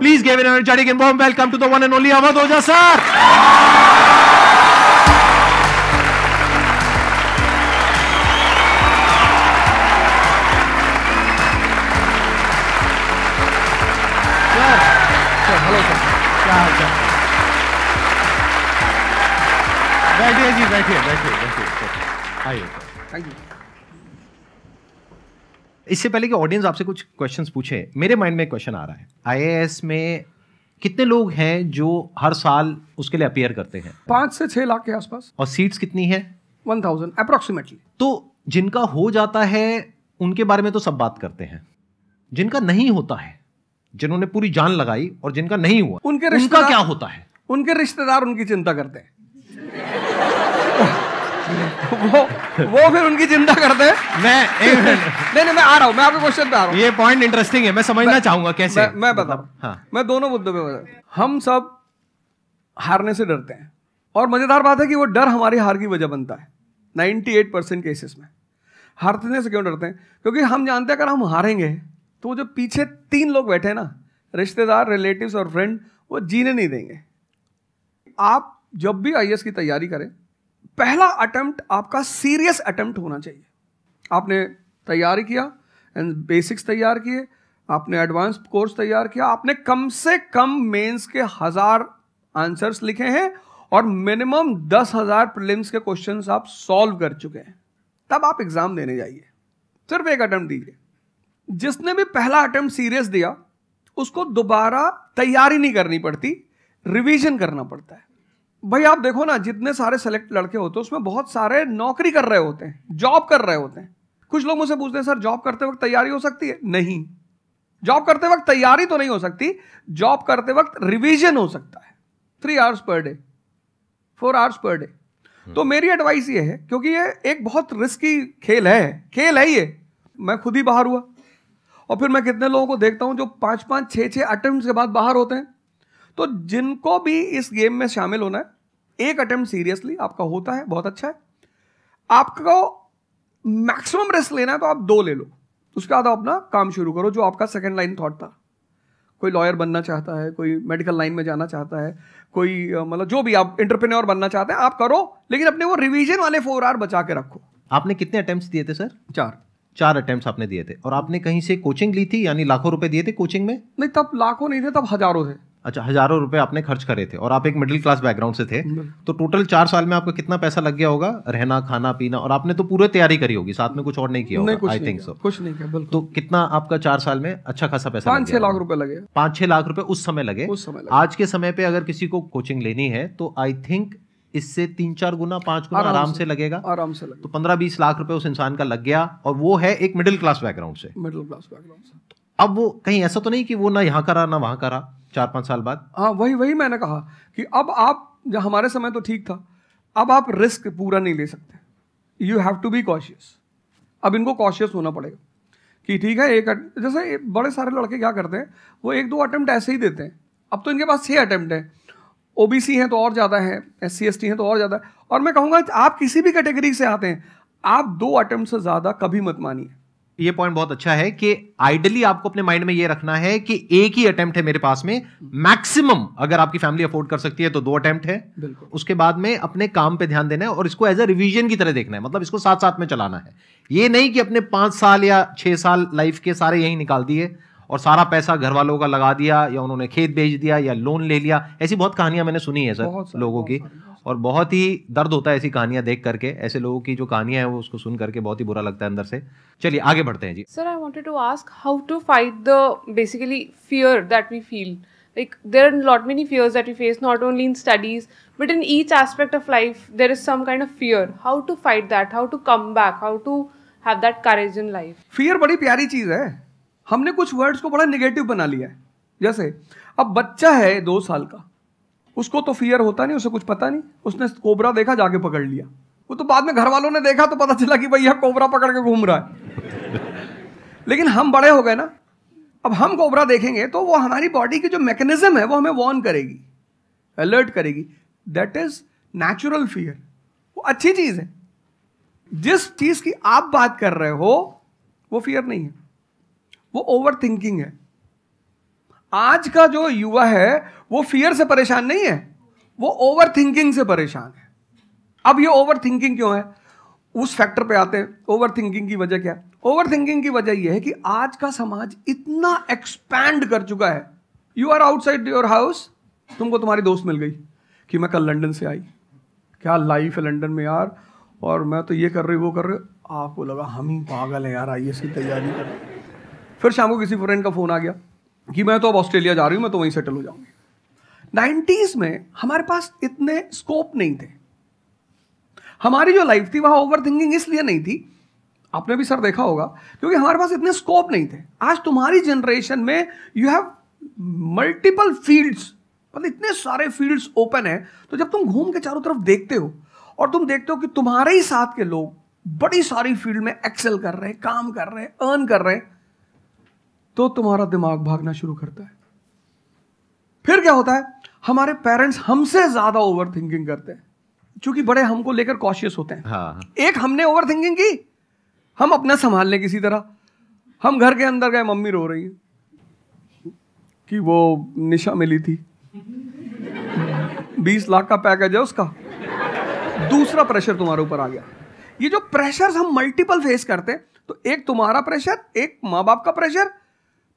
Please give an energetic and warm welcome to the one and only Awadh Oja sir. Sir hello sir, क्या हाल चाल? बैठिए जी, बैठिए। आइए। Thank you. इससे पहले कि ऑडियंस आपसे कुछ क्वेश्चंस पूछे, मेरे माइंड में एक क्वेश्चन आ रहा है। आईएएस में कितने लोग हैं जो हर साल उसके लिए अपीयर करते हैं? 5 से 6 लाख के आसपास। और सीट्स कितनी है? 1000 अप्रोक्सीमेटली। तो जिनका हो जाता है उनके बारे में तो सब बात करते हैं, जिनका नहीं होता है, जिन्होंने पूरी जान लगाई और जिनका नहीं हुआ, उनका क्या होता है? उनके रिश्तेदार उनकी चिंता करते हैं। वो फिर उनकी चिंता करते हैं। नहीं, मैं आ रहा हूं, मैं आपके क्वेश्चन पे आ रहा हूं। ये पॉइंट इंटरेस्टिंग है, मैं समझना चाहूंगा कैसे। मैं बता रहा हूं। हाँ। मैं दोनों मुद्दों पे बता। हम सब हारने से डरते हैं, और मजेदार बात है कि वो डर हमारी हार की वजह बनता है। 98% केसेस में हारने से क्यों डरते हैं? क्योंकि हम जानते हैं अगर हम हारेंगे तो जो पीछे 3 लोग बैठे हैं ना, रिश्तेदार, रिलेटिव्स और फ्रेंड, वो जीने नहीं देंगे। आप जब भी आईएएस की तैयारी करें, पहला अटेम्प्ट आपका सीरियस अटेम्प्ट होना चाहिए। आपने तैयारी किया, बेसिक्स तैयार किए, आपने एडवांस कोर्स तैयार किया, आपने कम से कम मेंस के 1000 आंसर्स लिखे हैं और मिनिमम 10,000 प्रीलिम्स के क्वेश्चंस आप सॉल्व कर चुके हैं, तब आप एग्जाम देने जाइए। सिर्फ एक अटेम्प्ट दीजिए। जिसने भी पहला अटेम्प्ट सीरियस दिया, उसको दोबारा तैयारी नहीं करनी पड़ती, रिवीजन करना पड़ता है। भाई आप देखो ना, जितने सारे सेलेक्ट लड़के होते हैं उसमें बहुत सारे नौकरी कर रहे होते हैं, जॉब कर रहे होते हैं। कुछ लोग मुझसे पूछते हैं सर जॉब करते वक्त तैयारी हो सकती है? नहीं, जॉब करते वक्त तैयारी तो नहीं हो सकती, जॉब करते वक्त रिवीजन हो सकता है। 3 hours per day, 4 hours per day. तो मेरी एडवाइस ये है, क्योंकि ये एक बहुत रिस्की खेल है ये। मैं खुद ही बाहर हुआ, और फिर मैं कितने लोगों को देखता हूं जो 5-5, 6-6 अटेम्प्ट के बाद बाहर होते हैं। तो जिनको भी इस गेम में शामिल होना है, एक अटेम्प्ट सीरियसली आपका होता है, बहुत अच्छा है। आपको मैक्सिमम रिस्क लेना है तो आप 2 ले लो, उसके बाद आप अपना काम शुरू करो, जो आपका सेकंड लाइन थॉट था। कोई लॉयर बनना चाहता है, कोई मेडिकल लाइन में जाना चाहता है, कोई मतलब जो भी आप एंटरप्रेन्योर बनना चाहते हैं, आप करो, लेकिन अपने वो रिवीजन वाले 4 hour बचा के रखो। आपने कितने अटेम्प्ट्स दिए थे सर? 4 अटेम्प्ट्स आपने दिए थे। और आपने कहीं से कोचिंग ली थी, यानी लाखों रुपए दिए थे कोचिंग में? नहीं, तब लाखों नहीं थे, तब हजारों थे। अच्छा, हजारों रुपए आपने खर्च करे थे, और आप एक मिडिल क्लास बैकग्राउंड से थे। तो टोटल 4 साल में आपका कितना पैसा लग गया होगा? रहना, खाना, पीना, और आपने तो पूरी तैयारी करी होगी, साथ में कुछ और नहीं किया होगा? I think so. कुछ नहीं किया, बिल्कुल। तो कितना आपका 4 साल में अच्छा खासा पैसा? 5-6 लाख रुपए लगे। 5-6 लाख रुपए उस समय लगे। आज के समय पे अगर किसी को कोचिंग लेनी है तो आई थिंक इससे 3-4 गुना, 5 गुना आराम से लगेगा। आराम से लगेगा। तो 15-20 लाख रुपए उस इंसान का लग गया, और वो है एक मिडिल क्लास बैकग्राउंड से। अब वो कहीं ऐसा तो नहीं कि वो ना यहाँ करा ना वहां करा 4-5 साल बाद? हाँ, वही मैंने कहा कि अब आप, जब हमारे समय तो ठीक था, अब आप रिस्क पूरा नहीं ले सकते। You have to be cautious. अब इनको कॉशियस होना पड़ेगा कि ठीक है, जैसे बड़े सारे लड़के क्या करते हैं, वो 1-2 अटेम्प्ट ऐसे ही देते हैं। अब तो इनके पास 6 अटेम्प्ट है। ओबीसी हैं तो और ज़्यादा है, SC ST हैं तो और ज़्यादा है। और मैं कहूँगा आप किसी भी कैटेगरी से आते हैं, आप 2 अटेम्प्ट से ज़्यादा कभी मत मानिए। ये पॉइंट बहुत अच्छा है कि आइडियली आपको अपने माइंड में ये रखना है कि एक ही अटेम्प्ट है मेरे पास में, मैक्सिमम अगर आपकी फैमिली अफोर्ड कर सकती है तो 2 अटेम्प्ट है। उसके बाद में अपने काम पे ध्यान देना है, और इसको एज अ रिवीजन की तरह देखना है, मतलब इसको साथ साथ में चलाना है। ये नहीं कि अपने 5 साल या 6 साल लाइफ के सारे यहीं निकाल दिए और सारा पैसा घर वालों का लगा दिया, या उन्होंने खेत बेच दिया, या लोन ले लिया। ऐसी बहुत कहानियां मैंने सुनी है सर लोगों की, और बहुत ही दर्द होता है ऐसी कहानियां देख करके। ऐसे लोगों की जो कहानियां हैं वो उसको सुन करके बहुत ही बुरा लगता है अंदर से। चलिए आगे बढ़ते हैं जी। Sir, I wanted to ask how to fight the basically fear that we feel. Like there are lot many fears that we face, not only in studies but in each aspect of life. There is some kind of fear. How to fight that? How to come back? How to have that courage in life? Fear बड़ी प्यारी चीज है। हमने कुछ words को बड़ा negative बना लिया है। जैसे अब बच्चा है 2 साल का, उसको तो फियर होता नहीं, उसे कुछ पता नहीं, उसने कोबरा देखा, जाके पकड़ लिया। वो तो बाद में घर वालों ने देखा तो पता चला कि भैया कोबरा पकड़ के घूम रहा है। लेकिन हम बड़े हो गए ना, अब हम कोबरा देखेंगे तो वो हमारी बॉडी की जो मैकेनिज्म है वो हमें वार्न करेगी, अलर्ट करेगी। That is natural fear. वो अच्छी चीज है। जिस चीज की आप बात कर रहे हो वो फियर नहीं है, वो ओवर थिंकिंग है। आज का जो युवा है वो फियर से परेशान नहीं है, वो ओवर थिंकिंग से परेशान है। अब ये ओवर थिंकिंग क्यों है, उस फैक्टर पे आते हैं। ओवर थिंकिंग की वजह क्या है? ओवर थिंकिंग की वजह यह है कि आज का समाज इतना एक्सपैंड कर चुका है। You are outside your house, तुमको तुम्हारी दोस्त मिल गई कि मैं कल लंदन से आई, क्या लाइफ है लंदन में यार, और मैं तो ये कर रही वो कर रही। आपको लगा हम ही पागल हैं यार, IAS की तैयारी कर। फिर शाम को किसी फ्रेंड का फोन आ गया कि मैं तो अब ऑस्ट्रेलिया जा रही हूँ, मैं तो वहीं सेटल हो जाऊंगी। 90s में हमारे पास इतने स्कोप नहीं थे। हमारी जो लाइफ थी वहां ओवर थिंकिंग इसलिए नहीं थी, आपने भी सर देखा होगा, क्योंकि हमारे पास इतने स्कोप नहीं थे। आज तुम्हारी जनरेशन में यू हैव मल्टीपल फील्ड्स, मतलब इतने सारे फील्ड्स ओपन है। तो जब तुम घूम के चारों तरफ देखते हो और तुम देखते हो कि तुम्हारे ही साथ के लोग बड़ी सारी फील्ड में एक्सेल कर रहे हैं, काम कर रहे हैं, अर्न कर रहे हैं, तो तुम्हारा दिमाग भागना शुरू करता है। फिर क्या होता है, हमारे पेरेंट्स हमसे ज्यादा ओवर थिंकिंग करते हैं, क्योंकि बड़े हमको लेकर कॉशियस होते हैं। हाँ। एक हमने ओवर थिंकिंग की, हम अपना संभाल लें किसी तरह। हम घर के अंदर गए, मम्मी रो रही है कि वो निशा मिली थी, 20 लाख का पैकेज है उसका। दूसरा प्रेशर तुम्हारे ऊपर आ गया। ये जो प्रेशर हम मल्टीपल फेस करते हैं, तो एक तुम्हारा प्रेशर, एक माँ बाप का प्रेशर।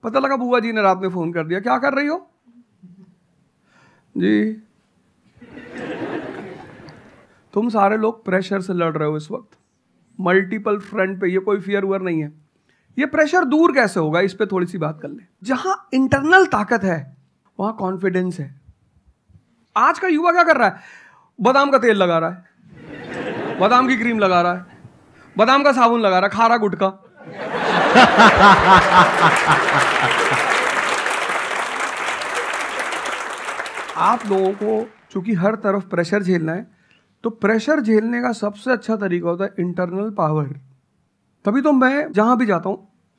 पता लगा बुआ जी ने रात में फोन कर दिया, क्या कर रही हो जी? तुम सारे लोग प्रेशर से लड़ रहे हो इस वक्त, मल्टीपल फ्रंट पे। ये कोई फियर उयर नहीं है। ये प्रेशर दूर कैसे होगा, इस पे थोड़ी सी बात कर ले। जहां इंटरनल ताकत है वहां कॉन्फिडेंस है। आज का युवा क्या कर रहा है, बादाम का तेल लगा रहा है, बादाम की क्रीम लगा रहा है, बादाम का साबुन लगा रहा है, खा रहा गुटखा। आप लोगों को चूंकि हर तरफ प्रेशर झेलना है, तो प्रेशर झेलने का सबसे अच्छा तरीका होता है इंटरनल पावर। तभी तो मैं जहां भी जाता हूं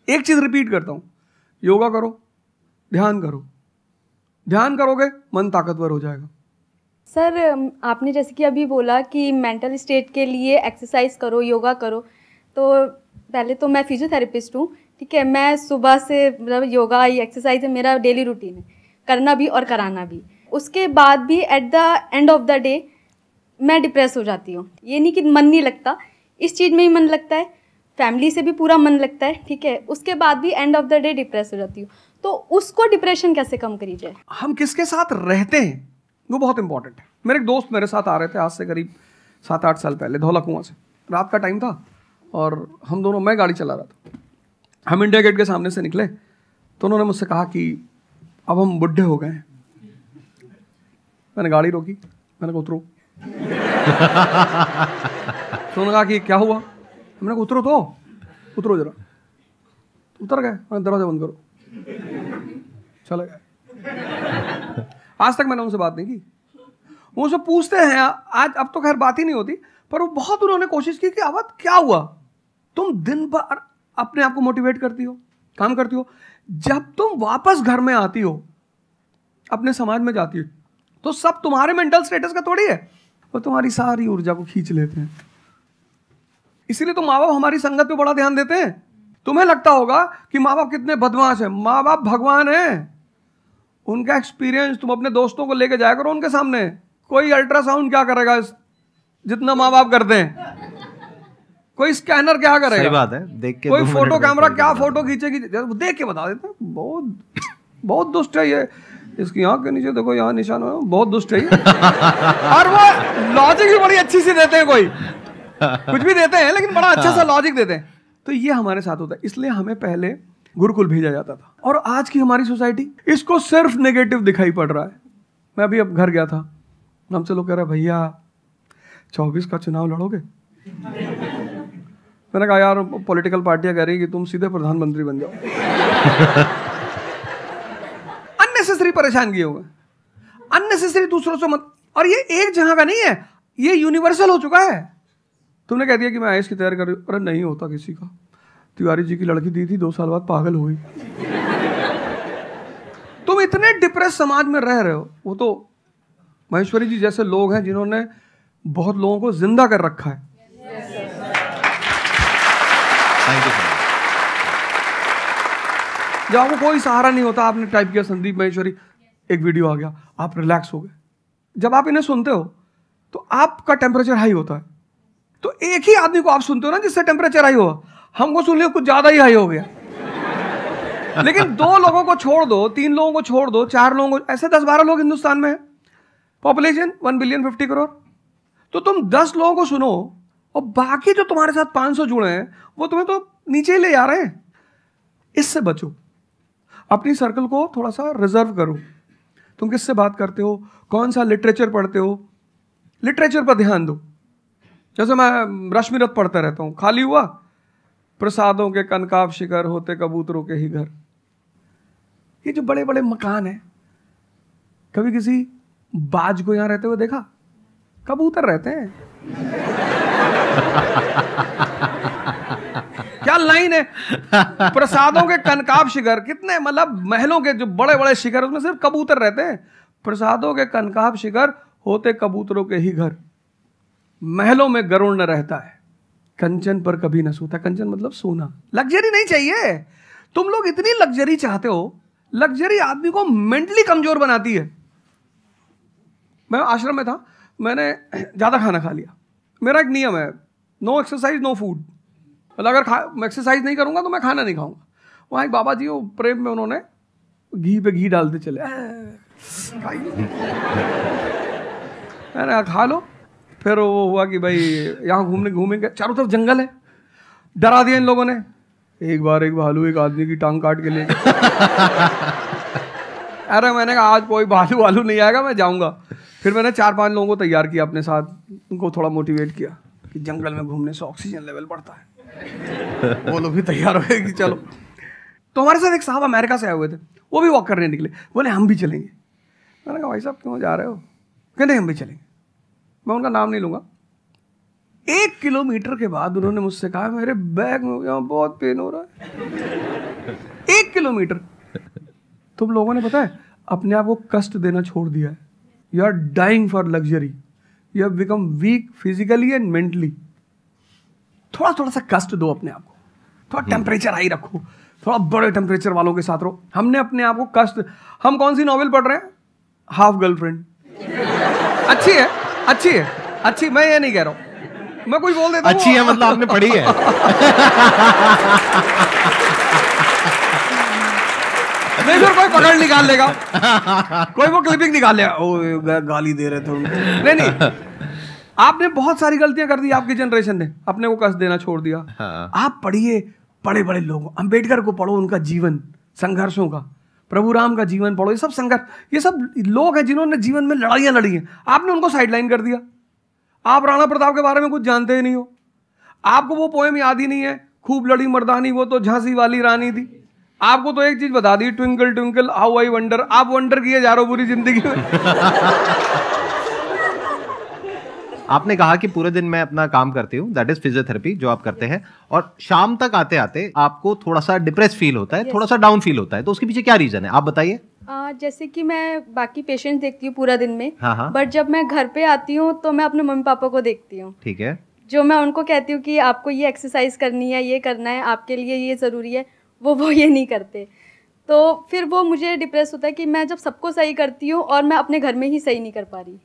एक चीज रिपीट करता हूं, योगा करो, ध्यान करो। ध्यान करोगे मन ताकतवर हो जाएगा। सर, आपने जैसे कि अभी बोला कि मेंटल स्टेट के लिए एक्सरसाइज करो, योगा करो। तो पहले तो मैं फिजियोथेरेपिस्ट हूँ, ठीक है। मैं सुबह से मतलब योगा एक्सरसाइज मेरा डेली रूटीन है, करना भी और कराना भी। उसके बाद भी at the end of the day मैं डिप्रेस हो जाती हूँ। ये नहीं कि मन नहीं लगता, इस चीज़ में ही मन लगता है, फैमिली से भी पूरा मन लगता है, ठीक है। उसके बाद भी end of the day depress हो जाती हूँ। तो उसको डिप्रेशन कैसे कम करी जाए? हम किसके साथ रहते हैं वो बहुत इंपॉर्टेंट है। मेरे एक दोस्त मेरे साथ आ रहे थे आज से करीब 7-8 साल पहले, धौला कुआं से। रात का टाइम था और हम दोनों, मैं गाड़ी चला रहा था, हम इंडिया गेट के सामने से निकले तो उन्होंने मुझसे कहा कि अब हम बुढ़े हो गए हैं। मैंने गाड़ी रोकी, मैंने कहा उतरो। तो उन्होंने कहा कि क्या हुआ? मैंने कहा उतरो, तो उतरो जरा। उतर गए, मैंने दरवाजा बंद करो, चले गए। आज तक मैंने उनसे बात नहीं की। वो सब पूछते हैं आज, अब तो खैर बात ही नहीं होती, पर वो बहुत उन्होंने कोशिश की कि अवध क्या हुआ? तुम दिन भर अपने आप को मोटिवेट करती हो, काम करती हो, जब तुम वापस घर में आती हो, अपने समाज में जाती हो, तो सब तुम्हारे मेंटल स्टेटस का थोड़ी है, वो तुम्हारी सारी ऊर्जा को खींच लेते हैं। इसीलिए तो माँ बाप हमारी संगत पे बड़ा ध्यान देते हैं। तुम्हें लगता होगा कि माँ बाप कितने बदमाश हैं, माँ बाप भगवान हैं। उनका एक्सपीरियंस तुम अपने दोस्तों को लेके जाया करो उनके सामने। कोई अल्ट्रासाउंड क्या करेगा जितना माँ बाप करते हैं, कोई स्कैनर क्या करेगा? सही बात है, देख के कोई फोटो कैमरा क्या फोटो खींचेगी, देख के बता देते हैं। बहुत बहुत दुष्ट है ये, इसकी आंख के नीचे देखो यहाँ निशान है, बहुत दुष्ट है ये। और वो लॉजिक भी बड़ी अच्छी सी देते हैं, कोई कुछ भी देते हैं लेकिन बड़ा अच्छा सा लॉजिक देते हैं। तो ये हमारे साथ होता है। इसलिए हमें पहले गुरुकुल भेजा जाता था, और आज की हमारी सोसाइटी इसको सिर्फ नेगेटिव दिखाई पड़ रहा है। मैं अभी अब घर गया था, हमसे लोग कह रहे भैया 24 का चुनाव लड़ोगे? मैंने कहा यार पॉलिटिकल पार्टियां कह रही कि तुम सीधे प्रधानमंत्री बन जाओ। अननेसेसरी परेशान किए हुए, अननेसेसरी दूसरों से मत। और ये एक जगह का नहीं है, ये यूनिवर्सल हो चुका है। तुमने कह दिया कि मैं आईएएस की तैयारी कर रही हूँ, अरे नहीं होता किसी का। तिवारी जी की लड़की दी थी, 2 साल बाद पागल हो गई। तुम इतने डिप्रेस समाज में रह रहे हो। वो तो महेश्वरी जी जैसे लोग हैं जिन्होंने बहुत लोगों को जिंदा कर रखा है। जब आपको कोई सहारा नहीं होता, आपने टाइप किया संदीप महेश्वरी, एक वीडियो आ गया, आप रिलैक्स हो गए। जब आप इन्हें सुनते हो तो आपका टेम्परेचर हाई होता है। तो एक ही आदमी को आप सुनते हो ना जिससे टेम्परेचर हाई हुआ, हमको सुन लिया कुछ ज्यादा ही हाई हो गया। लेकिन 2 लोगों को छोड़ दो, 3 लोगों को छोड़ दो, 4 लोगों को, ऐसे 10-12 लोग हिंदुस्तान में है, पॉपुलेशन 1 बिलियन 50 करोड़। तो तुम 10 लोगों को सुनो और बाकी जो तुम्हारे साथ 500 जुड़े हैं वो तुम्हें तो नीचे ही ले जा रहे हैं। इससे बचो, अपनी सर्कल को थोड़ा सा रिजर्व करो। तुम किससे बात करते हो, कौन सा लिटरेचर पढ़ते हो, लिटरेचर पर ध्यान दो। जैसे मैं रश्मिरथ पढ़ता रहता हूँ, खाली हुआ प्रसादों के कनकाब शिखर होते कबूतरों के ही घर। ये जो बड़े बड़े मकान हैं, कभी किसी बाज को यहां रहते हुए देखा? कबूतर रहते हैं। क्या लाइन है, प्रसादों के कनकाब शिखर, कितने मतलब महलों के जो बड़े बड़े शिखर, उसमें सिर्फ कबूतर रहते हैं। प्रसादों के कनकाब शिखर होते कबूतरों के ही घर, महलों में गरुड़ न रहता है, कंचन पर कभी न सोता। कंचन मतलब सोना। लग्जरी नहीं चाहिए। तुम लोग इतनी लग्जरी चाहते हो, लग्जरी आदमी को मेंटली कमजोर बनाती है। मैं आश्रम में था, मैंने ज्यादा खाना खा लिया। मेरा एक नियम है, नो एक्सरसाइज नो फूड। मतलब अगर मैं एक्सरसाइज नहीं करूंगा तो मैं खाना नहीं खाऊंगा। वहाँ एक बाबा जी, वो प्रेम में उन्होंने घी पे घी डालते चले, मैंने खा लो। फिर वो हुआ कि भाई यहाँ घूमेंगे, चारों तरफ जंगल है, डरा दिया इन लोगों ने। एक बार एक भालू एक आदमी की टांग काट के ले अरे मैंने कहा आज कोई भालू नहीं आएगा, मैं जाऊंगा। फिर मैंने 4-5 लोगों को तैयार किया अपने साथ, उनको थोड़ा मोटिवेट किया कि जंगल में घूमने से ऑक्सीजन लेवल बढ़ता है। वो लोग भी तैयार हो गए कि चलो। तो हमारे साथ एक साहब अमेरिका से आए हुए थे, वो भी वॉक करने निकले, बोले हम भी चलेंगे। मैंने कहा भाई साहब क्यों जा रहे हो? कहते हम भी चलेंगे। मैं उनका नाम नहीं लूंगा। 1 किलोमीटर के बाद उन्होंने मुझसे कहा मेरे बैग में यहाँ बहुत पेन हो रहा है। 1 किलोमीटर। तुम लोगों ने पता है अपने आप को कष्ट देना छोड़ दिया है। You are dying for luxury, you have become weak physically and mentally. थोड़ा सा कष्ट दो अपने आप को, थोड़ा टेम्परेचर हाई रखो, थोड़ा बड़े टेम्परेचर वालों के साथ रहो। हमने अपने आप को कष्ट, हम कौन सी नॉवेल पढ़ रहे हैं? Half girlfriend. अच्छी है, अच्छी है, अच्छी, मैं ये नहीं कह रहा हूं, मैं कुछ बोल देता हूं। अच्छी है मतलब आपने पढ़ी है। नहीं फिर कोई पकड़ निकाल लेगा, कोई वो क्लिपिंग निकाल लेगा, ओ गाली दे रहे थे। नहीं, आपने बहुत सारी गलतियां कर दी, आपकी जनरेशन ने अपने को कष्ट देना छोड़ दिया। हाँ। आप पढ़िए बड़े बड़े लोगों, अंबेडकर को पढ़ो, उनका जीवन संघर्षों का, प्रभु राम का जीवन पढ़ो। ये सब संघर्ष, ये सब लोग हैं जिन्होंने जीवन में लड़ाइयां लड़ी हैं। आपने उनको साइडलाइन कर दिया। आप राणा प्रताप के बारे में कुछ जानते ही नहीं हो, आपको वो पोएम याद ही नहीं है, खूब लड़ी मर्दानी वो तो झांसी वाली रानी थी। आपको तो एक चीज बता दी, twinkle twinkle how I wonder. आप वंडर किए जा रहे हो पूरी जिंदगी में। आपने कहा कि पूरे दिन मैं अपना काम करती हूँ, दैट इज फिजियोथेरेपी जो आप करते हैं, और शाम तक आते आते आपको थोड़ा सा डिप्रेस फील होता है, थोड़ा सा डाउन फील होता है, तो उसके पीछे क्या रीजन है आप बताइए। जैसे कि मैं बाकी पेशेंट देखती हूँ पूरा दिन में, हाँ। बट जब मैं घर पे आती हूँ तो मैं अपने मम्मी पापा को देखती हूँ। ठीक है। जो मैं उनको कहती हूँ कि आपको ये एक्सरसाइज करनी है, ये करना है, आपके लिए ये ज़रूरी है, वो ये नहीं करते। तो फिर वो मुझे डिप्रेस होता है कि मैं जब सबको सही करती हूँ और मैं अपने घर में ही सही नहीं कर पा रही।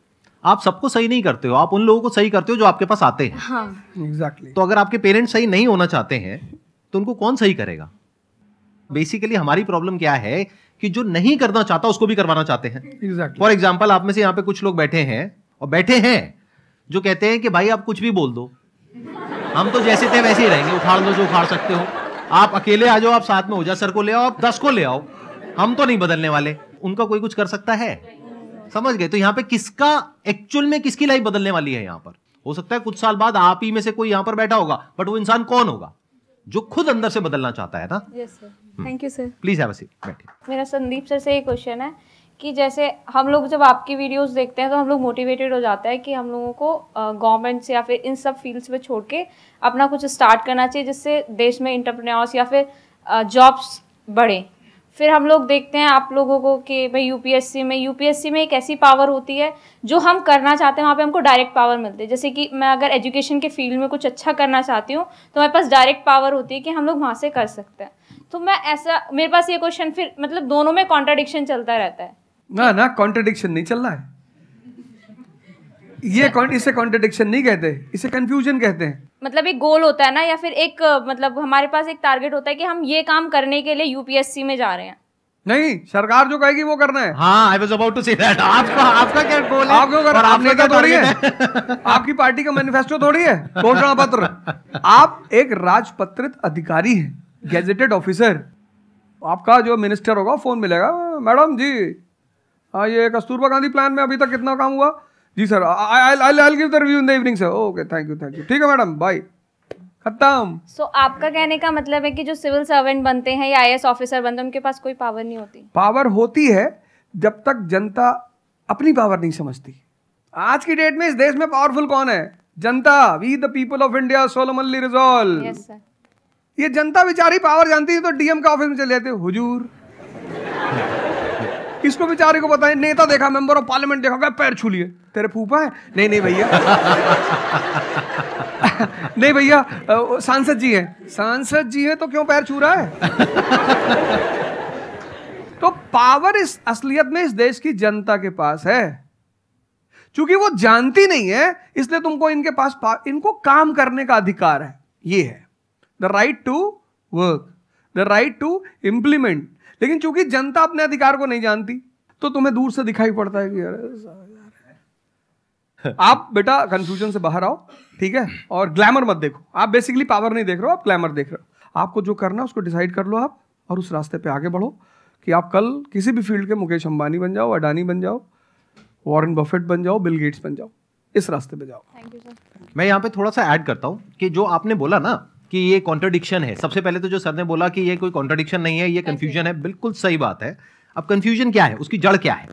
आप सबको सही नहीं करते हो, आप उन लोगों को सही करते हो जो आपके पास आते हैं। हाँ एग्जैक्टली। तो अगर आपके पेरेंट्स सही नहीं होना चाहते हैं तो उनको कौन सही करेगा? बेसिकली हमारी प्रॉब्लम क्या है कि जो नहीं करना चाहता उसको भी करवाना चाहते हैं। एग्जैक्टली। फॉर एग्जाम्पल आप में से यहाँ पे कुछ लोग बैठे हैं और बैठे हैं जो कहते हैं कि भाई आप कुछ भी बोल दो, हम तो जैसे थे वैसे ही रहेंगे, उखाड़ लो जो उखाड़ सकते हो, आप अकेले आ जाओ, आप साथ में हो जाओ, सर को ले आओ, आप 10 को ले आओ, हम तो नहीं बदलने वाले। उनका कोई कुछ कर सकता है? समझ गए? तो यहाँ पे किसका एक्चुअल में किसकी लाइफ बदलने वाली है? यहाँ पर हो सकता है कुछ साल बाद आप ही में से कोई यहाँ पर बैठा होगा, बट वो इंसान कौन होगा? जो खुद अंदर से बदलना चाहता है ना। Yes sir, thank you sir. Please have a seat, बैठिए। मेरा संदीप सर से एक क्वेश्चन है कि जैसे हम लोग जब आपकी वीडियोस देखते हैं तो हम लोग मोटिवेटेड हो जाता है कि हम लोगों को गवर्नमेंट से या फिर इन सब फील्ड्स में छोड़ के अपना कुछ स्टार्ट करना चाहिए जिससे देश में एंटरप्रेन्योर्स या फिर जॉब्स बढ़े। फिर हम लोग देखते हैं आप लोगों को कि भाई यूपीएससी में एक ऐसी पावर होती है जो हम करना चाहते हैं वहाँ पे हमको डायरेक्ट पावर मिलती है। जैसे कि मैं अगर एजुकेशन के फील्ड में कुछ अच्छा करना चाहती हूँ तो मेरे पास डायरेक्ट पावर होती है कि हम लोग वहाँ से कर सकते हैं। तो मैं ऐसा, मेरे पास ये क्वेश्चन फिर मतलब दोनों में कॉन्ट्राडिक्शन चलता रहता है। ना कॉन्ट्राडिक्शन नहीं चल रहा है, इसे कॉन्ट्राडिक्शन नहीं कहते, इसे कंफ्यूजन कहते हैं। मतलब एक गोल होता है ना, या फिर एक मतलब हमारे पास एक टारगेट होता है कि हम ये काम करने के लिए यूपीएससी में जा रहे हैं। नहीं, सरकार जो कहेगी वो करना है। हाँ, I was about to say that. आपका क्या गोल है? आप क्यों कर रहे हैं? आप नेता थोड़ी है, आपकी पार्टी का मैनिफेस्टो थोड़ी है, घोषणा पत्र। आप एक राजपत्रित अधिकारी हैं, गैजेटेड ऑफिसर। आपका जो मिनिस्टर होगा फोन मिलेगा, मैडम जी ये कस्तूरबा गांधी प्लान में अभी तक कितना काम हुआ? जी sir, I give the review in the evening sir. Okay, thank you, ठीक है मैडम, बाय, खत्म। सो आपका कहने का मतलब है कि जो सिविल सर्वेंट बनते हैं या आईएएस ऑफिसर बनते हैं उनके पास कोई पावर नहीं होती? पावर होती है जब तक जनता अपनी पावर नहीं समझती। आज की डेट में इस देश में पावरफुल कौन है? जनता। We the people of India solemnly resolve. Yes sir. ये जनता बेचारी पावर जानती है तो डीएम का ऑफिस में चले जाते, हुजूर इसको बेचारे को बताएं, नेता देखा, मेंबर ऑफ पार्लियामेंट देखा, क्या पैर छू लिए, तेरे फूफा है? नहीं भैया नहीं भैया, सांसद जी हैं। सांसद जी हैं तो क्यों पैर छू रहा है? तो पावर इस असलियत में इस देश की जनता के पास है। क्योंकि वो जानती नहीं है इसलिए तुमको इनके पास इनको काम करने का अधिकार है। ये है the right to work, the right to implement. लेकिन चूंकि जनता अपने अधिकार को नहीं जानती तो तुम्हें दूर से दिखाई पड़ता है कि यार आप बेटा कंफ्यूजन से बाहर आओ, ठीक है? और ग्लैमर मत देखो। आप बेसिकली पावर नहीं देख रहे हो, आप ग्लैमर देख रहे हो। आपको जो करना है उसको डिसाइड कर लो आप, और उस रास्ते पे आगे बढ़ो कि आप कल किसी भी फील्ड के मुकेश अंबानी बन जाओ, अडानी बन जाओ, वॉरेन बफेट बन जाओ, बिल गेट्स बन जाओ। इस रास्ते पे जाओ। Thank you sir. मैं यहाँ पे थोड़ा सा ऐड करता हूँ कि जो आपने बोला ना कि ये कॉन्ट्रडिक्शन है, सबसे पहले तो जो सर ने बोला कि ये कोई कॉन्ट्रडिक्शन नहीं है, ये कंफ्यूजन है, बिल्कुल सही बात है। अब कंफ्यूजन क्या है, उसकी जड़ क्या है?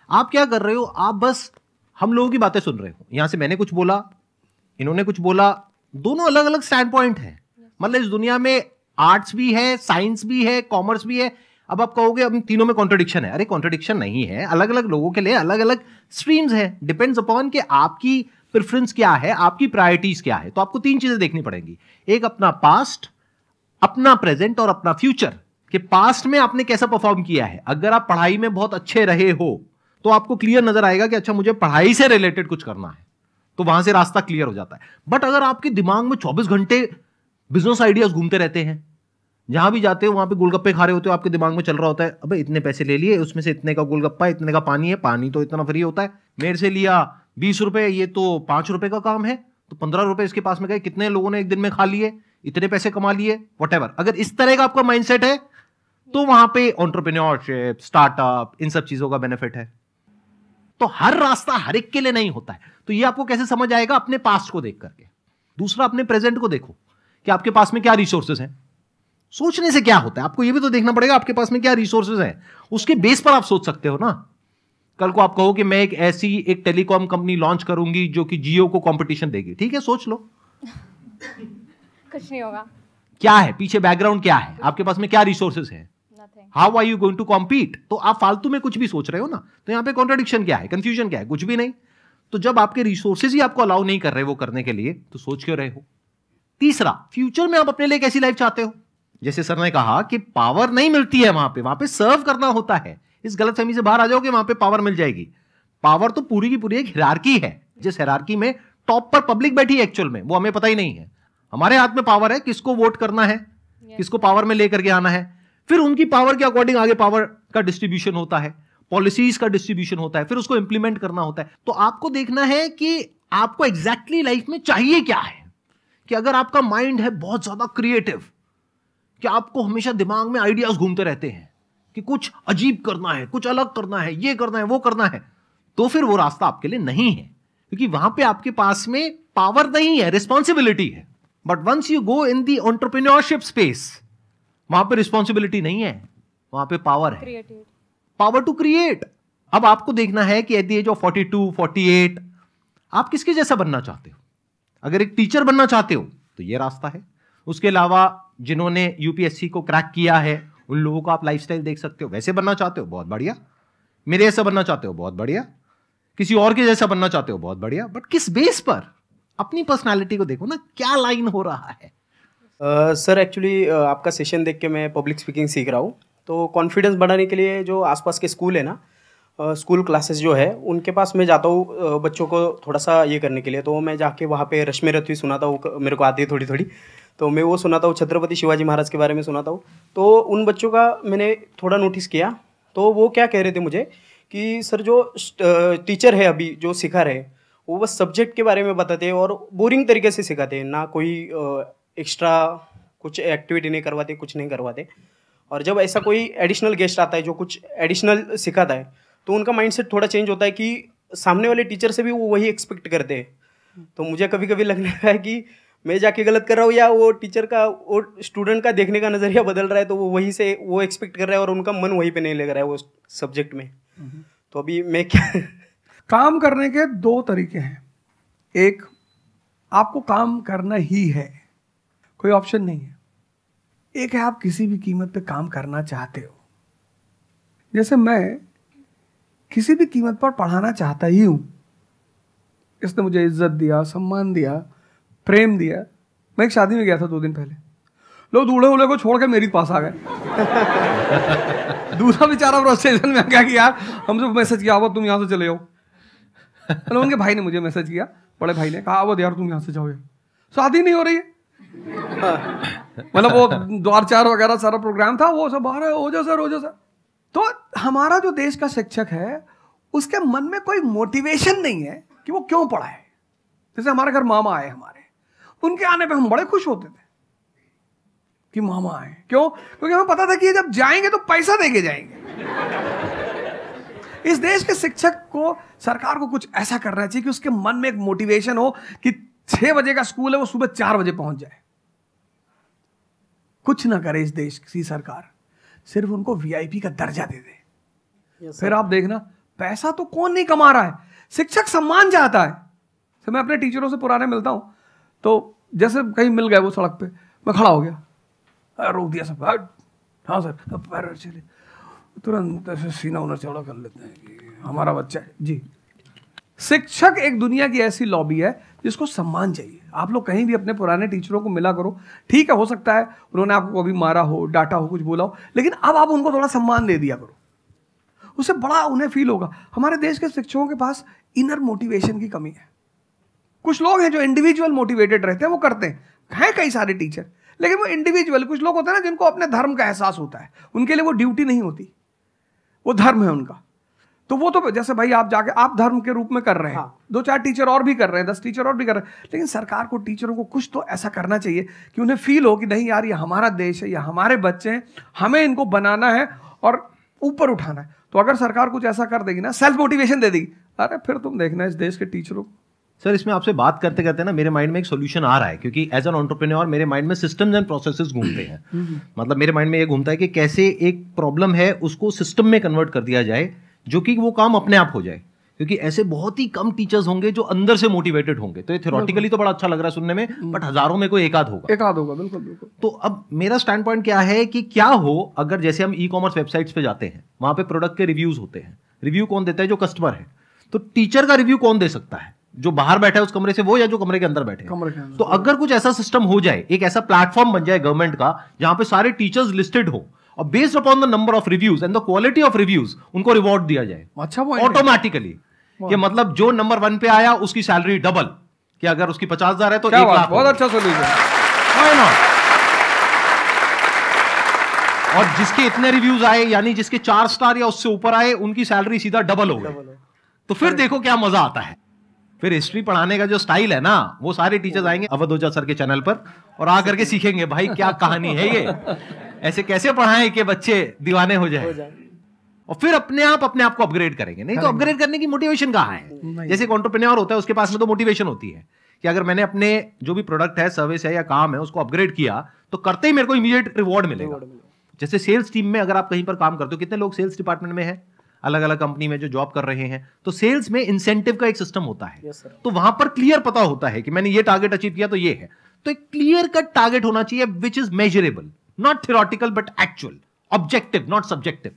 आप क्या कर रहे हो? आप बस हम लोगों की बातें सुन रहे हो। यहां से मैंने कुछ बोला, इन्होंने कुछ बोला, दोनों अलग अलग स्टैंड पॉइंट है। मतलब इस दुनिया में आर्ट्स भी है, साइंस भी है, कॉमर्स भी है। अब आप कहोगे अब तीनों में कॉन्ट्रडिक्शन है। अरे कॉन्ट्रडिक्शन नहीं है, अलग अलग लोगों के लिए अलग अलग स्ट्रीम्स है। डिपेंड्स अपॉन कि आपकी प्रेफरेंस क्या है, आपकी प्रायोरिटीज क्या है। तो आपको तीन चीजें देखनी पड़ेंगी, एक अपना पास्ट, अपना प्रेजेंट और अपना फ्यूचर। कि पास्ट में आपने कैसा परफॉर्म किया है। अगर आप पढ़ाई में बहुत अच्छे रहे हो तो आपको क्लियर नजर आएगा कि अच्छा मुझे पढ़ाई से रिलेटेड कुछ करना है, तो वहां से रास्ता क्लियर हो जाता है। बट अगर आपके दिमाग में 24 घंटे बिजनेस आइडियाज घूमते रहते हैं, जहां भी जाते हो वहां पे गोलगप्पे खा रहे होते हो, आपके दिमाग में चल रहा होता है अबे इतने पैसे ले लिए, उसमें से इतने का गोलगप्पा, इतने का पानी है, पानी तो इतना फ्री होता है, मेरे से लिया 20 रुपए, ये तो 5 रुपए का काम है, तो 15 रुपए इसके पास में गए, कितने लोगों ने एक दिन में खा लिए, इतने पैसे कमा लिए, व्हाटएवर। अगर इस तरह का आपका माइंडसेट है तो वहां पे एंटरप्रेन्योरशिप, स्टार्टअप, इन सब चीजों का बेनिफिट है। तो हर रास्ता हर एक के लिए नहीं होता है। तो ये आपको कैसे समझ आएगा? अपने पास्ट को देख करके। दूसरा, अपने प्रेजेंट को देखो कि आपके पास में क्या रिसोर्सेज हैं। सोचने से क्या होता है, आपको ये भी तो देखना पड़ेगा आपके पास में क्या रिसोर्सेज हैं। उसके बेस पर आप सोच सकते हो ना। कल को आप कहो कि मैं एक टेलीकॉम कंपनी लॉन्च करूंगी जो कि जियो को कंपटीशन देगी, ठीक है, सोच लो। कुछ नहीं होगा। क्या है पीछे, बैकग्राउंड क्या है, आपके पास में क्या रिसोर्सेज है, how are you going to compete. तो आप फालतू में कुछ भी सोच रहे हो ना। तो यहां पे कॉन्ट्रडिक्शन क्या है, कंफ्यूजन क्या है? कुछ भी नहीं। तो जब आपके रिसोर्सेज ही आपको अलाउ नहीं कर रहे वो करने के लिए, तो सोच क्यों रहे हो? तीसरा, फ्यूचर में आप अपने लिए कैसी लाइफ चाहते हो। जैसे सर ने कहा कि पावर नहीं मिलती है वहां पे सर्व करना होता है। इस गलतफहमी से बाहर आ जाओ कि वहां पे पावर मिल जाएगी। पावर तो पूरी की पूरी एक हिरार्की है, जिस हिरार्की में टॉप पर पब्लिक बैठी है एक्चुअल में, वो हमें पता ही नहीं है। हमारे हाथ में पावर है, किसको वोट करना है, किसको पावर में लेकर के आना है। फिर उनकी पावर के अकॉर्डिंग आगे पावर का डिस्ट्रीब्यूशन होता है, पॉलिसीज का डिस्ट्रीब्यूशन होता है, फिर उसको इंप्लीमेंट करना होता है। तो आपको देखना है कि आपको एग्जैक्टली लाइफ में चाहिए क्या है। कि अगर आपका माइंड है बहुत ज्यादा क्रिएटिव, कि आपको हमेशा दिमाग में आइडियाज घूमते रहते हैं कि कुछ अजीब करना है, कुछ अलग करना है, ये करना है, वो करना है, तो फिर वो रास्ता आपके लिए नहीं है। क्योंकि वहां पे आपके पास में पावर नहीं है, रिस्पॉन्सिबिलिटी है। But once you go in the entrepreneurship space, वहां पे रिस्पॉन्सिबिलिटी नहीं है, वहां पे पावर है, पावर टू क्रिएट। अब आपको देखना है कि एट द एज ऑफ 42, 48 आप किसके जैसा बनना चाहते हो। अगर एक टीचर बनना चाहते हो तो ये रास्ता है। उसके अलावा जिन्होंने यूपीएससी को क्रैक किया है उन लोगों को आप लाइफस्टाइल देख सकते हो। वैसे बनना चाहते हो, बहुत बढ़िया। मेरे जैसा बनना चाहते हो, बहुत बढ़िया। किसी और के जैसा बनना चाहते हो, बहुत बढ़िया। बट किस बेस पर? अपनी पर्सनालिटी को देखो ना, क्या लाइन हो रहा है। सर एक्चुअली आपका सेशन देख के मैं पब्लिक स्पीकिंग सीख रहा हूँ, तो कॉन्फिडेंस बढ़ाने के लिए जो आसपास के स्कूल है ना, स्कूल क्लासेस जो है उनके पास मैं जाता हूँ बच्चों को थोड़ा सा ये करने के लिए। तो मैं जाके वहाँ पे रश्मि रथी सुनाता हूँ, मेरे को आती है थोड़ी थोड़ी, तो मैं वो सुनाता हूँ। छत्रपति शिवाजी महाराज के बारे में सुनाता हूँ। तो उन बच्चों का मैंने थोड़ा नोटिस किया, तो वो क्या कह रहे थे मुझे कि सर जो टीचर है अभी जो सिखा रहे वो बस सब्जेक्ट के बारे में बताते हैं और बोरिंग तरीके से सिखाते हैं, ना कोई एक्स्ट्रा कुछ एक्टिविटी नहीं करवाते, कुछ नहीं करवाते। और जब ऐसा कोई एडिशनल गेस्ट आता है जो कुछ एडिशनल सिखाता है, तो उनका माइंडसेट थोड़ा चेंज होता है कि सामने वाले टीचर से भी वो वही एक्सपेक्ट करते हैं। तो मुझे कभी कभी लगने लगा है कि मैं जाके गलत कर रहा हूँ, या वो टीचर का, वो स्टूडेंट का देखने का नज़रिया बदल रहा है, तो वो वहीं से वो एक्सपेक्ट कर रहा है और उनका मन वहीं पे नहीं लग रहा है वो सब्जेक्ट में। तो अभी मैं क्या काम करने के दो तरीके हैं। एक, आपको काम करना ही है, कोई ऑप्शन नहीं है। एक है आप किसी भी कीमत पे काम करना चाहते हो। जैसे मैं किसी भी कीमत पर पढ़ाना चाहता ही हूं। इसने मुझे इज्जत दिया, सम्मान दिया, प्रेम दिया। मैं एक शादी में गया था 2 दिन पहले, लोग दूल्हे उल्हे को छोड़ के मेरे पास आ गए। दूसरा बेचारा फ्रस्ट्रेशन में आ गया कि यार हमसे मैसेज किया हुआ तुम यहाँ से चले जाओ। मतलब उनके भाई ने मुझे मैसेज किया, बड़े भाई ने कहा वो यार तुम यहाँ से जाओ, शादी नहीं हो रही है। मतलब वो द्वार चार वगैरह सारा प्रोग्राम था, वो सब बाहर है, हो जाओ सर, हो जाओ सर। तो हमारा जो देश का शिक्षक है उसके मन में कोई मोटिवेशन नहीं है कि वो क्यों पढ़ाए। जैसे हमारे घर मामा आए, हमारे उनके आने पे हम बड़े खुश होते थे कि मामा आए। क्यों? क्योंकि हमें पता था कि जब जाएंगे तो पैसा देके जाएंगे। इस देश के शिक्षक को, सरकार को कुछ ऐसा करना चाहिए कि उसके मन में एक मोटिवेशन हो कि 6 बजे का स्कूल है, वो सुबह 4 बजे पहुंच जाए। कुछ ना करे इस देश की सरकार, सिर्फ उनको वीआईपी का दर्जा दे दे। फिर आप देखना, पैसा तो कौन नहीं कमा रहा है, शिक्षक सम्मान चाहता है। तो मैं अपने टीचरों से पुराने मिलता हूं, तो जैसे कहीं मिल गए वो सड़क पे, मैं खड़ा हो गया, रोक दिया सब, हाँ सर, पैर चले, तुरंत ऐसे सीना उन्हें चौड़ा कर लेते हैं कि हमारा बच्चा है जी। शिक्षक एक दुनिया की ऐसी लॉबी है जिसको सम्मान चाहिए। आप लोग कहीं भी अपने पुराने टीचरों को मिला करो, ठीक है, हो सकता है उन्होंने आपको कभी मारा हो, डांटा हो, कुछ बोला हो, लेकिन अब आप उनको थोड़ा सम्मान दे दिया करो, उससे बड़ा उन्हें फील होगा। हमारे देश के शिक्षकों के पास इनर मोटिवेशन की कमी है। कुछ लोग हैं जो इंडिविजुअल मोटिवेटेड रहते हैं, वो करते हैं कई सारे टीचर, लेकिन वो इंडिविजुअल, कुछ लोग होते हैं ना जिनको अपने धर्म का एहसास होता है, उनके लिए वो ड्यूटी नहीं होती, वो धर्म है उनका। तो वो तो जैसे भाई आप जाके आप धर्म के रूप में कर रहे हैं, 2-4 टीचर और भी कर रहे हैं, 10 टीचर और भी कर रहे हैं, लेकिन सरकार को टीचरों को कुछ तो ऐसा करना चाहिए कि उन्हें फील हो कि नहीं यार ये हमारा देश है, ये हमारे बच्चे हैं, हमें इनको बनाना है और ऊपर उठाना है। तो अगर सरकार कुछ ऐसा कर देगी ना, सेल्फ मोटिवेशन दे देगी, अरे फिर तुम देखना इस देश के टीचरों को। सर इसमें आपसे बात करते करते ना मेरे माइंड में एक सॉल्यूशन आ रहा है, क्योंकि एज एन एंटरप्रेन्योर मेरे माइंड में सिस्टम्स एंड प्रोसेसेस घूमते हैं। मतलब मेरे माइंड में ये घूमता है कि कैसे एक प्रॉब्लम है उसको सिस्टम में कन्वर्ट कर दिया जाए, जो कि वो काम अपने आप हो जाए। क्योंकि ऐसे बहुत ही कम टीचर्स होंगे जो अंदर से मोटिवेटेड होंगे। तो ये थ्योरेटिकली तो बड़ा अच्छा लग रहा है सुनने में, बट हजारों में कोई एक आध होगा। बिल्कुल बिल्कुल। तो अब मेरा स्टैंड पॉइंट क्या है कि क्या हो अगर जैसे हम ई कॉमर्स वेबसाइट्स पे जाते हैं, वहां पे प्रोडक्ट के रिव्यूज होते हैं। रिव्यू कौन देता है? जो कस्टमर है। तो टीचर का रिव्यू कौन दे सकता है? जो बाहर बैठा है उस कमरे से, वो, या जो कमरे के अंदर बैठे हैं। तो अगर कुछ ऐसा सिस्टम हो जाए, एक ऐसा प्लेटफॉर्म बन जाए गवर्नमेंट का जहां पे सारे टीचर्स लिस्टेड हो और based upon the number of reviews and the quality of reviews उनको रिवॉर्ड दिया जाए अच्छा ऑटोमेटिकली। कि मतलब जो नंबर 1 पे आया उसकी सैलरी डबल, कि अगर उसकी 50,000 है तो 1 लाख। बहुत अच्छा सोल्यूशन। और जिसके इतने रिव्यूज आए, यानी जिसके 4 स्टार या उससे ऊपर आए, उनकी सैलरी सीधा डबल हो गई। तो फिर देखो क्या मजा आता है। फिर हिस्ट्री पढ़ाने का जो स्टाइल है ना, वो सारे टीचर्स आएंगे अवध ओझा सर के चैनल पर और आकर के सीखेंगे भाई क्या कहानी है ये, ऐसे कैसे पढ़ाएं कि बच्चे दीवाने हो जाए। और फिर अपने आप को अपग्रेड करेंगे। नहीं तो अपग्रेड करने की मोटिवेशन कहाँ है? जैसे एक एंटरप्रेन्योर होता है, उसके पास में तो मोटिवेशन होती है कि अगर मैंने अपने जो भी प्रोडक्ट है, सर्विस है या काम है, उसको अपग्रेड किया तो करते ही मेरे को इमीडिएट रिवॉर्ड मिलेगा। जैसे सेल्स टीम में अगर आप कहीं पर काम करते हो, कितने लोग सेल्स डिपार्टमेंट में है, अलग अलग कंपनी में जो जॉब कर रहे हैं, तो सेल्स में इंसेंटिव का एक सिस्टम होता है। तो वहां पर क्लियर पता होता है कि मैंने ये टारगेट अचीव किया तो ये है। तो एक क्लियर कट टारगेट होना चाहिए which is measurable, not theoretical but actual. Objective not subjective,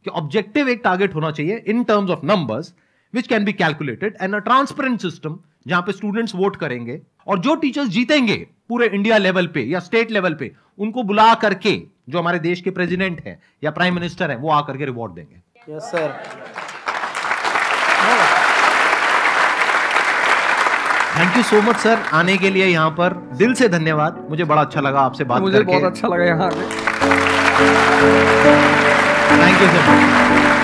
कि ऑब्जेक्टिव एक टारगेट होना चाहिए in terms of numbers which can be calculated and a transparent system जहां पे स्टूडेंट्स वोट करेंगे और जो टीचर्स जीतेंगे पूरे इंडिया लेवल पे या स्टेट लेवल पे उनको बुला करके जो हमारे देश के प्रेसिडेंट हैं या प्राइम मिनिस्टर हैं वो आकर के रिवॉर्ड देंगे। Yes sir. Thank you so much sir आने के लिए यहाँ पर, दिल से धन्यवाद। मुझे बड़ा अच्छा लगा आपसे बात करके। मुझे बहुत अच्छा लगा यहाँ पे। Thank you sir.